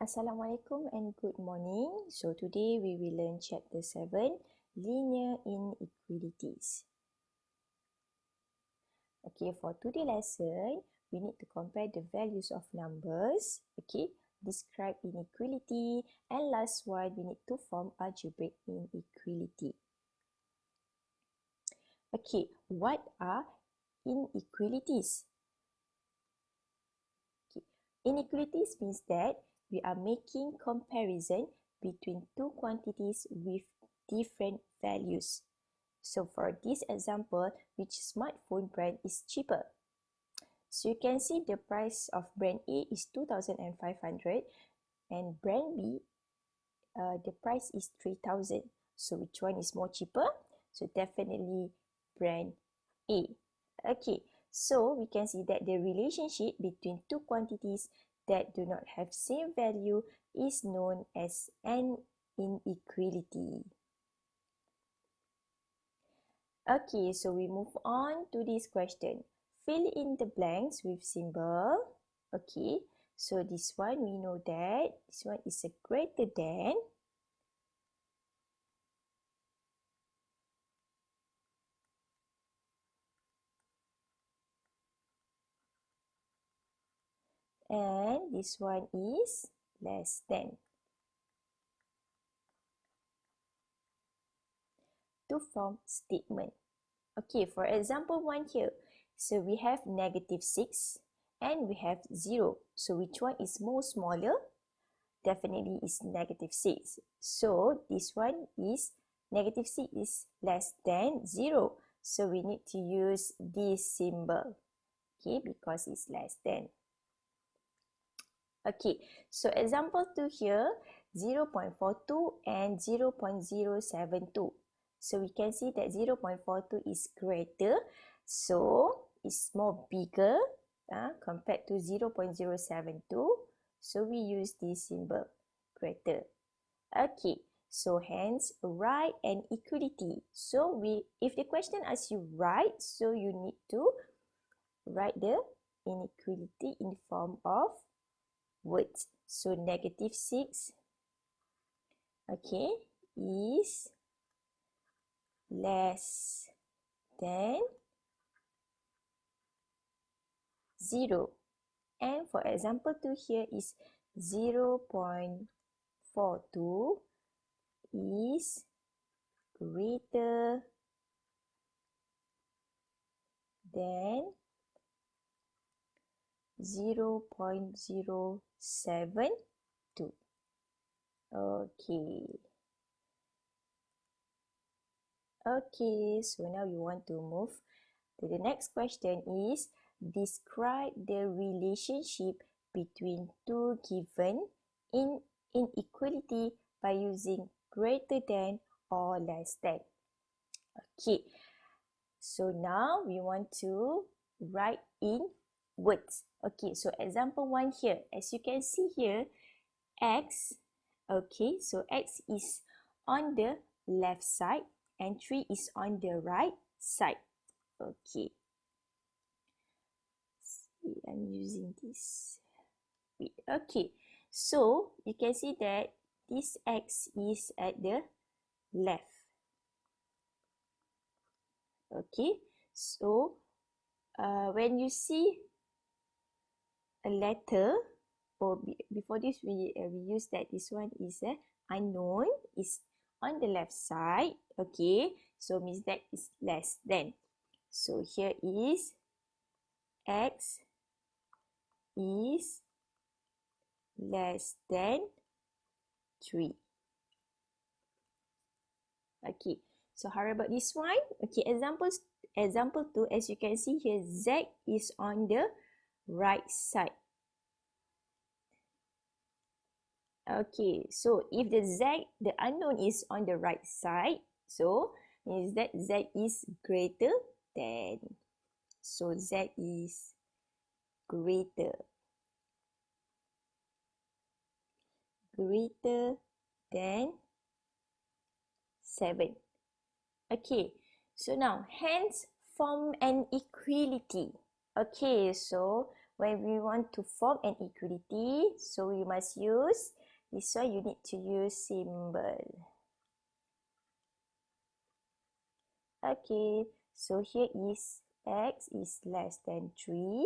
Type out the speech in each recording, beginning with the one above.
Assalamualaikum and good morning. So today we will learn chapter 7, linear inequalities. Okay, for today's lesson, we need to compare the values of numbers. Okay, describe inequality, and last one, we need to form algebraic inequality. Okay, what are inequalities? Okay. Inequalities means that we are making comparison between two quantities with different values. So for this example, which smartphone brand is cheaper? So you can see the price of brand A is 2,500 and brand B, the price is 3,000. So which one is more cheaper? So definitely brand A. Okay, so we can see that the relationship between two quantities that do not have same value is known as an inequality. Okay, so we move on to this question. Fill in the blanks with symbol. Okay, so this one we know that this one is a greater than. And this one is less than. To form statement. Okay, for example 1 here. So we have -6 and we have 0. So which one is more smaller? Definitely is -6. So this one is -6 is less than 0. So we need to use this symbol. Okay, because it's less than. Okay, so example 2 here, 0.42 and 0.072. So we can see that 0.42 is greater, so it's more bigger compared to 0.072. So we use this symbol, greater. Okay, so hence write an equality. So if the question asks you write, so you need to write the inequality in form of words. So -6, okay, is less than 0. And for example 2 here is 0.42 is greater than 0.072. Okay. Okay, so now we want to move to the next question is describe the relationship between two given inequality by using greater than or less than. Okay, so now we want to write in words. Okay, so example 1 here. As you can see here, x, okay, so x is on the left side and 3 is on the right side. Okay. See, I'm using this. Okay, so you can see that this x is at the left. Okay, so when you see a letter, or before this we use that this one is unknown, is on the left side. Okay, so means that is less than. So here is x is less than 3. Okay, so how about this one? Okay, example 2, as you can see here, z is on the right side. Okay, so if the z, the unknown is on the right side, so means that z is greater than. So z is greater than 7. Okay, so now hence form an equality. Okay, so when we want to form an equality, so we must use this one. You need to use symbol. Okay, so here is x is less than 3.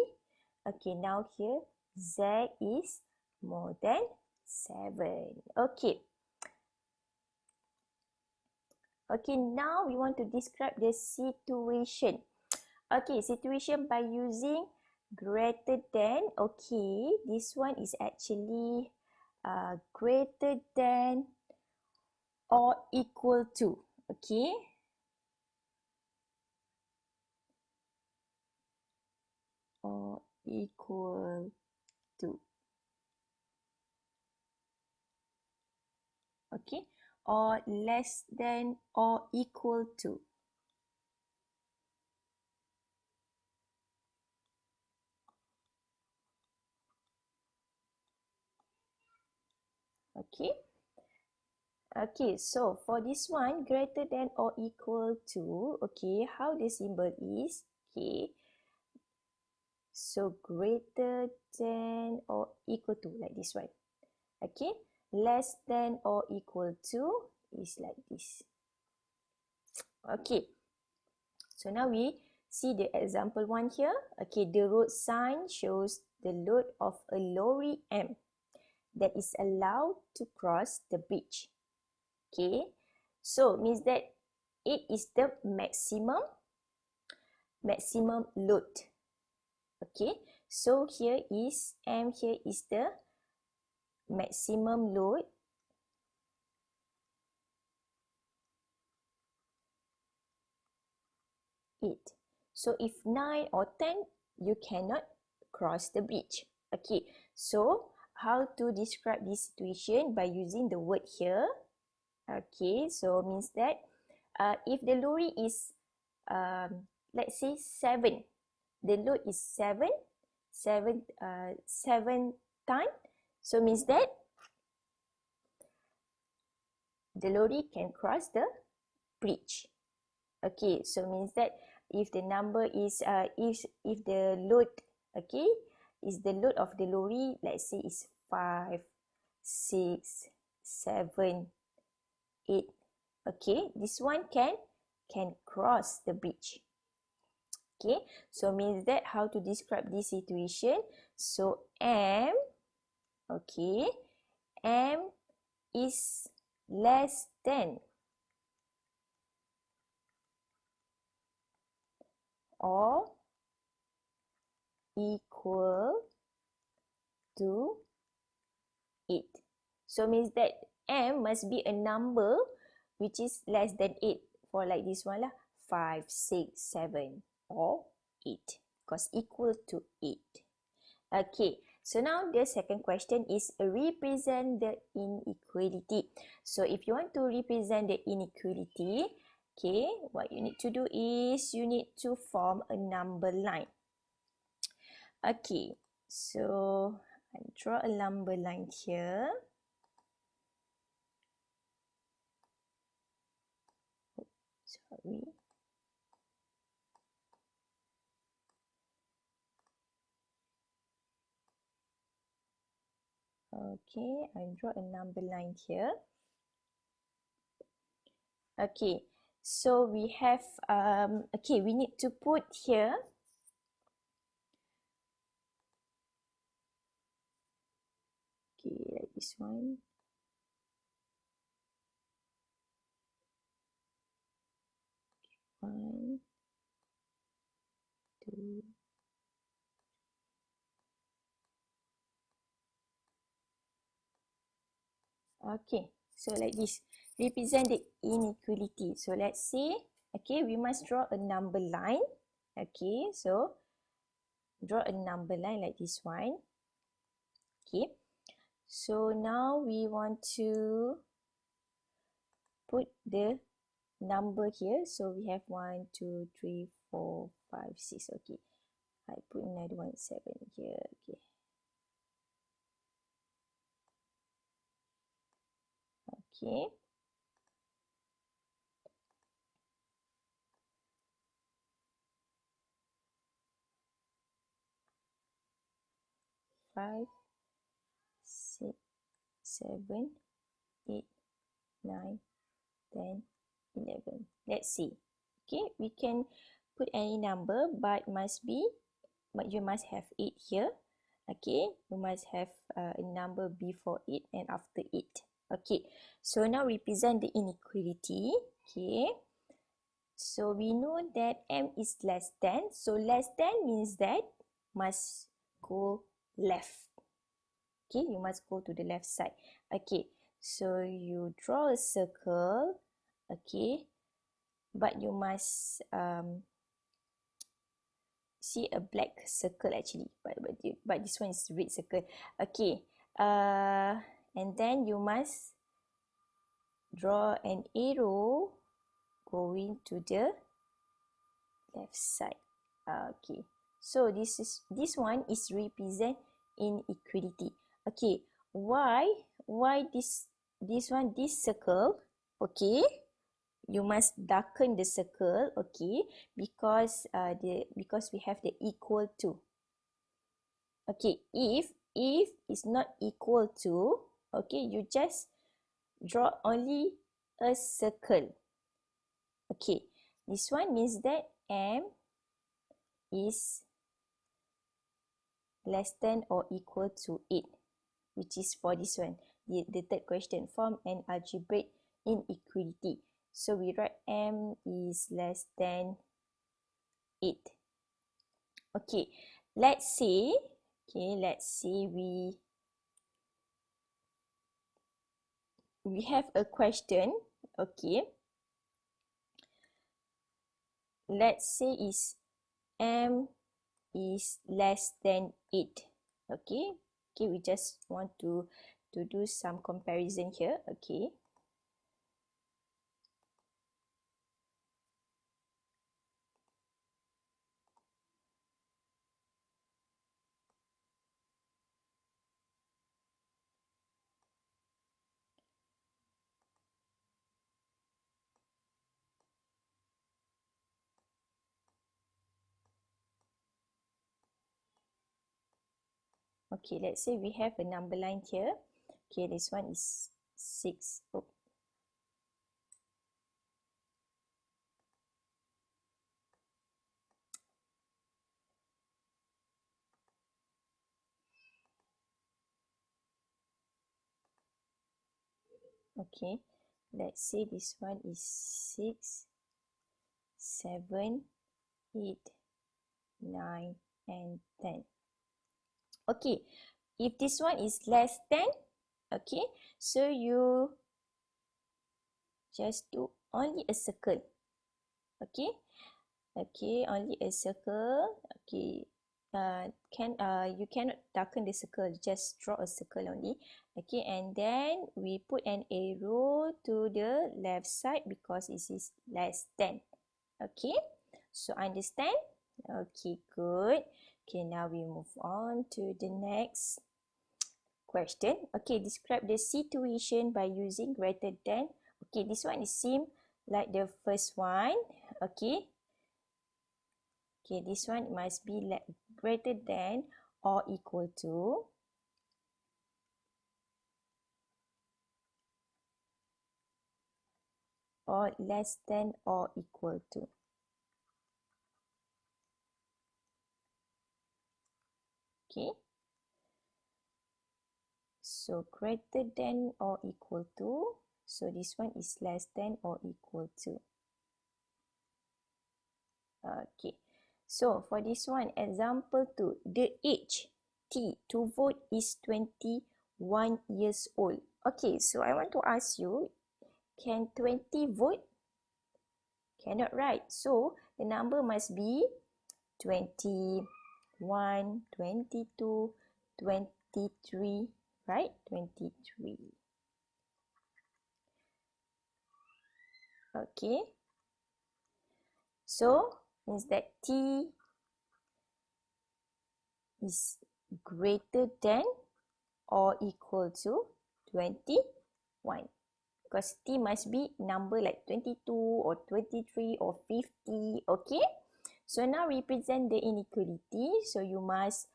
Okay, now here z is more than 7. Okay. Okay, now we want to describe the situation. Okay, situation by using greater than. Okay, this one is actually greater than or equal to. Okay. Or equal to. Okay. Or less than or equal to. Okay. Okay, so for this one, greater than or equal to, okay, how the symbol is, okay, so greater than or equal to, like this one, okay, less than or equal to is like this. Okay, so now we see the example one here. Okay, the road sign shows the load of a lorry M that is allowed to cross the bridge. Okay, so means that it is the maximum load. Okay, so here is M, here is the maximum load. It. So if 9 or 10, you cannot cross the bridge. Okay, so how to describe this situation by using the word here? Okay, so means that if the lorry is let's say 7, the load is 7 times, so means that the lorry can cross the bridge. Okay, so means that if the number is if the load, okay, is the load of the lorry, let's say is 5, 6, 7, 8. Okay, this one can cross the bridge. Okay, so means that how to describe this situation? So M, okay, M is less than or equal to 8. So means that M must be a number which is less than 8. For like this one lah, 5, 6, 7 or 8, because equal to 8. Okay, so now the second question is represent the inequality. So if you want to represent the inequality, okay, what you need to do is you need to form a number line. Okay, so I draw a number line here. Sorry. Okay, I draw a number line here. Okay, so we have, okay, we need to put here, okay, like this one. One, two. Okay, so like this, represent the inequality. So let's say, okay, we must draw a number line. Okay, so draw a number line like this one. Okay, so now we want to put the number here. So we have 1, 2, 3, 4, 5, 6. Okay, I put another one 7 here. Okay. Okay. 5, 6, 7, 8, 9, 10, 11. Let's see. Okay, we can put any number, but you must have 8 here. Okay, you must have a number before 8 and after 8. Okay, so now represent the inequality. Okay, so we know that m is less than. So less than means that must go left. Okay, you must go to the left side. Okay, so you draw a circle. Okay, but you must see a black circle actually, but this one is red circle. Okay, and then you must draw an arrow going to the left side. Okay, so this one is represent inequality. Okay, why this circle? Okay, you must darken the circle. Okay, because we have the equal to. Okay, if it's not equal to, okay, you just draw only a circle. Okay, this one means that m is less than or equal to 8, which is for this one, the third question, form an algebraic inequality. So we write m is less than 8. Okay, let's say we have a question. Okay, let's say is m is less than 8. Okay, we just want to do some comparison here. Okay, okay, let's say we have a number line here. Okay, this one is 6. Oh. Okay, let's say this one is 6, 7, 8, 9, and 10. Okay, if this one is less than, okay, so you just do only a circle. Okay, only a circle. Okay, you cannot darken the circle, just draw a circle only. Okay, and then we put an arrow to the left side because it is less than. Okay, so understand? Okay, good. Okay, now we move on to the next question. Okay, describe the situation by using greater than. Okay, this one is same like the first one. Okay, this one must be greater than or equal to. Or less than or equal to. Okay, so greater than or equal to. So this one is less than or equal to. Okay, so for this one, example 2, the age T to vote is 21 years old. Okay, so I want to ask you, can 20 vote? Cannot, right? So the number must be 21, 22, 23, right? 23. Okay, so means that T is greater than or equal to 21, because T must be number like 22 or 23 or 50. Okay, so now represent the inequality. So you must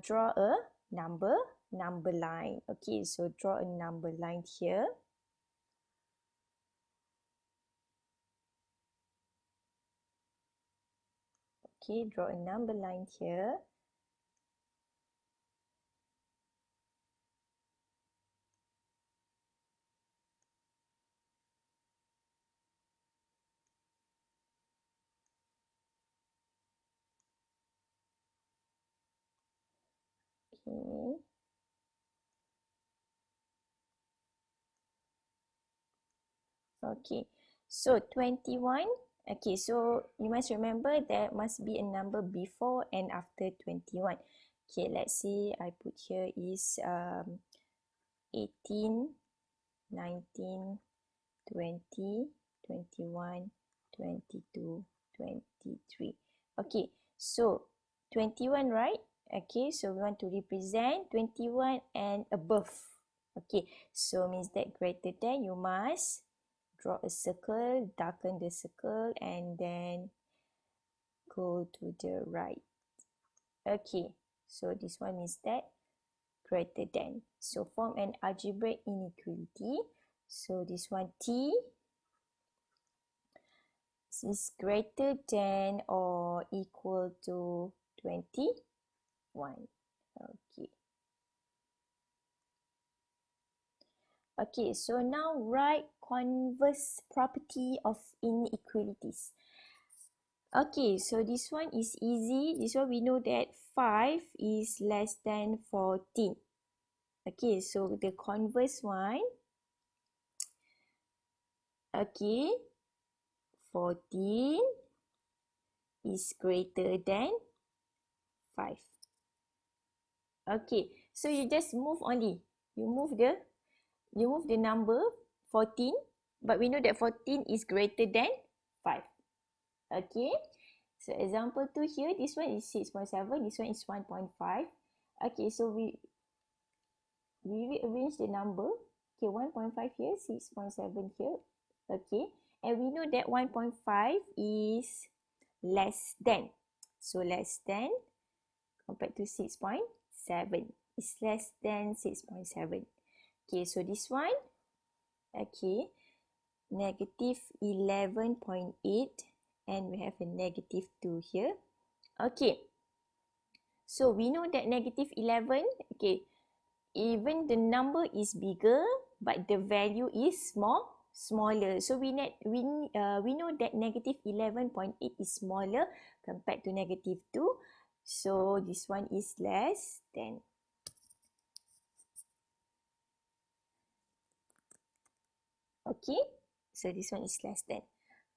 draw a number line. Okay, so draw a number line here. Okay, draw a number line here. Okay. Okay, so 21. Okay, so you must remember there must be a number before and after 21. Okay, let's see, I put here is 18, 19, 20, 21, 22, 23. Okay, so 21, right? Okay, so we want to represent 21 and above. Okay, so means that greater than, you must draw a circle, darken the circle, and then go to the right. Okay, so this one means that greater than. So form an algebraic inequality. So this one T is greater than or equal to 21. Okay. Okay, so now write converse property of inequalities. Okay, so this one is easy. This one we know that 5 is less than 14. Okay, so the converse one. Okay, 14 is greater than 5. Okay, so you just move only. You move the number 14, but we know that 14 is greater than 5. Okay, so example 2 here, this one is 6.7, this one is 1.5. Okay, so we rearrange the number. Okay, 1.5 here, 6.7 here. Okay, and we know that 1.5 is less than. So less than compared to 6.7. It's less than 6.7. Okay, so this one, okay, negative 11.8, and we have a negative 2 here. Okay, so we know that negative 11, okay, even the number is bigger, but the value is smaller. So we know that negative 11.8 is smaller compared to negative 2. So this one is less than. Okay, so this one is less than.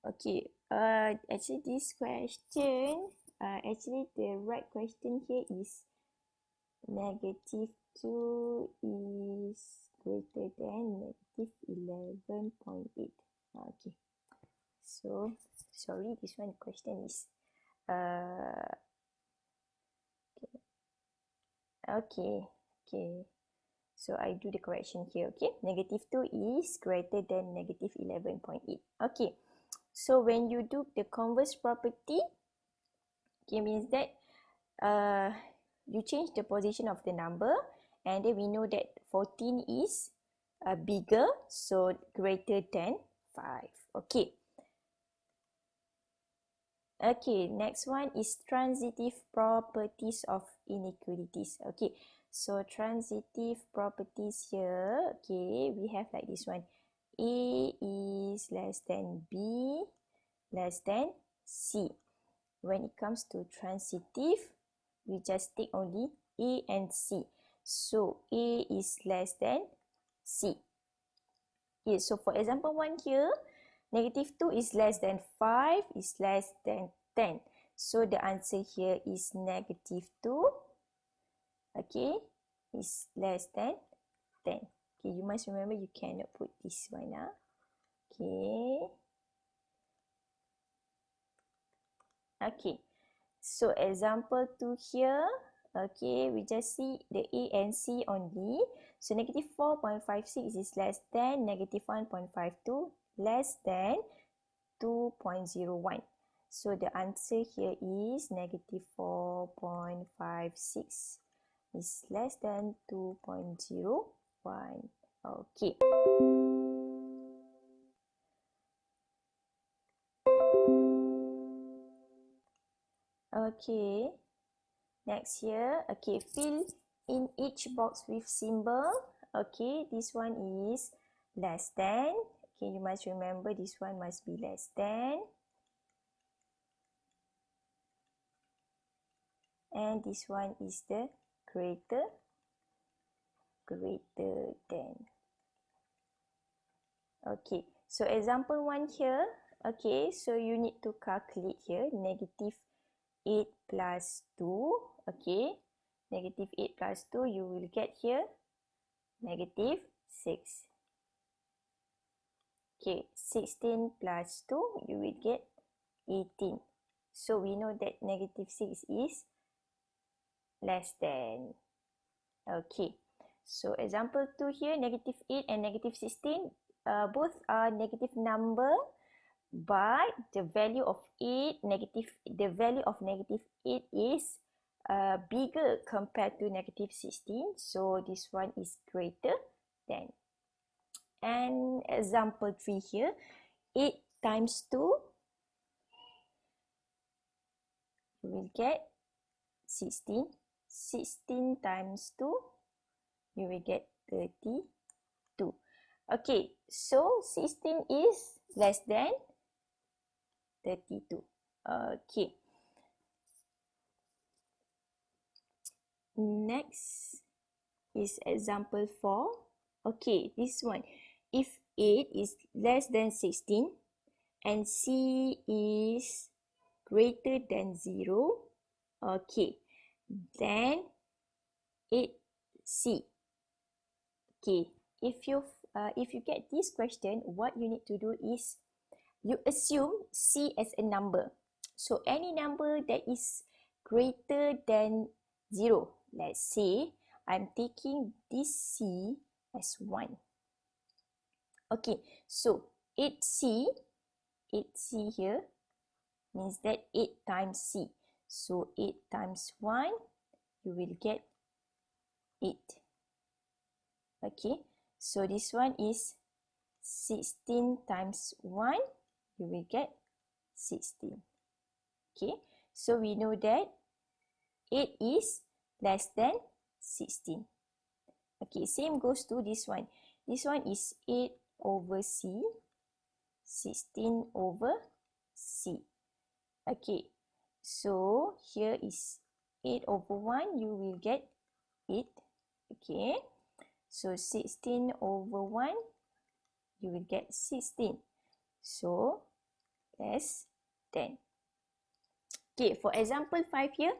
Okay, actually this question, actually the right question here is negative 2 is greater than negative 11.8. Okay, so sorry, this one question is okay. So I do the correction here. Okay, negative 2 is greater than negative 11.8. Okay, so when you do the converse property, okay, means that you change the position of the number, and then we know that 14 is bigger, so greater than 5. Okay. Okay, next one is transitive properties of inequalities. Okay, so transitive properties here, okay, we have like this one. A is less than B less than C. When it comes to transitive, we just take only A and C. So A is less than C. Okay, so for example 1 here, negative 2 is less than 5 is less than 10. So the answer here is negative 2, okay, is less than 10. Okay, you must remember you cannot put this one. Okay. Okay, so example 2 here, okay, we just see the A and C only. So negative 4.56 is less than negative 1.52 less than 2.01. So the answer here is negative 4.56 is less than 2.01. Okay. Okay. Next here, okay, fill in each box with symbol. Okay, this one is less than. Okay, you must remember this one must be less than. And this one is the greater than. Okay, so example 1 here. Okay, so you need to calculate here negative 8 plus 2. Okay, negative 8 plus 2, you will get here negative 6. Okay, 16 plus 2, you will get 18. So we know that negative 6 is less than. Okay, so example 2 here, negative 8 and negative 16, both are negative number, but the value of negative 8 is bigger compared to negative 16. So this one is greater than. And example 3 here, 8 times 2, you will get 16. 16 times 2, you will get 32. Okay, so 16 is less than 32. Okay. Next is example 4. Okay, this one. If 8 is less than 16 and C is greater than 0, okay, then 8C. Okay, if you get this question, what you need to do is you assume C as a number. So any number that is greater than 0, let's say I'm taking this C as 1. Okay, so 8C here means that 8 times C. So 8 times 1, you will get 8. Okay, so this one is 16 times 1, you will get 16. Okay, so we know that 8 is less than 16. Okay, same goes to this one. This one is 8 over C, 16 over C. Okay, so here is 8 over 1, you will get 8. Okay, so 16 over 1, you will get 16. So less than. Okay, for example 5 here,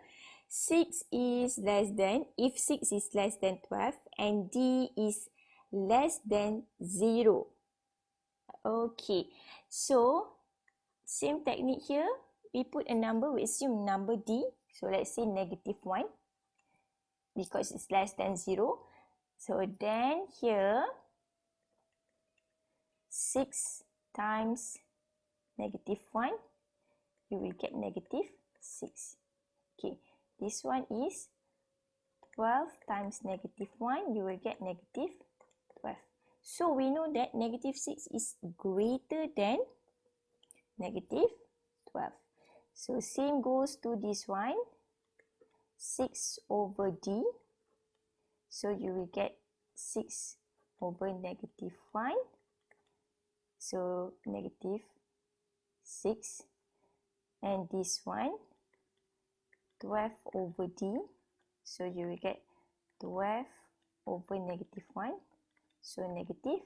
6 is less than, if 6 is less than 12 and D is less than 0. Okay, so same technique here, we put a number, we assume number D. So let's say negative 1 because it's less than 0. So then here 6 times negative 1, you will get negative 6. Okay, this one is 12 times negative 1, you will get negative 12. So we know that negative 6 is greater than negative 12. So same goes to this one, 6 over D. So you will get 6 over negative 1. So negative 6. And this one, 12 over D. So you will get 12 over negative 1. So negative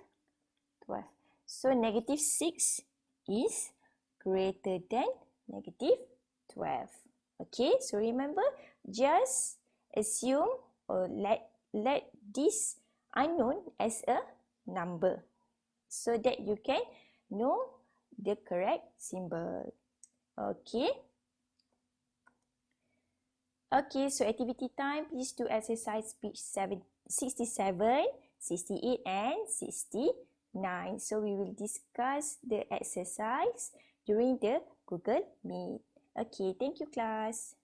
12. So negative 6 is greater than negative 12. Okay, so remember, just assume or let this unknown as a number so that you can know the correct symbol. Okay. Okay, so activity time, please do exercise page 67, 68 and 69. So we will discuss the exercise during the Google Meet. Okay, thank you class.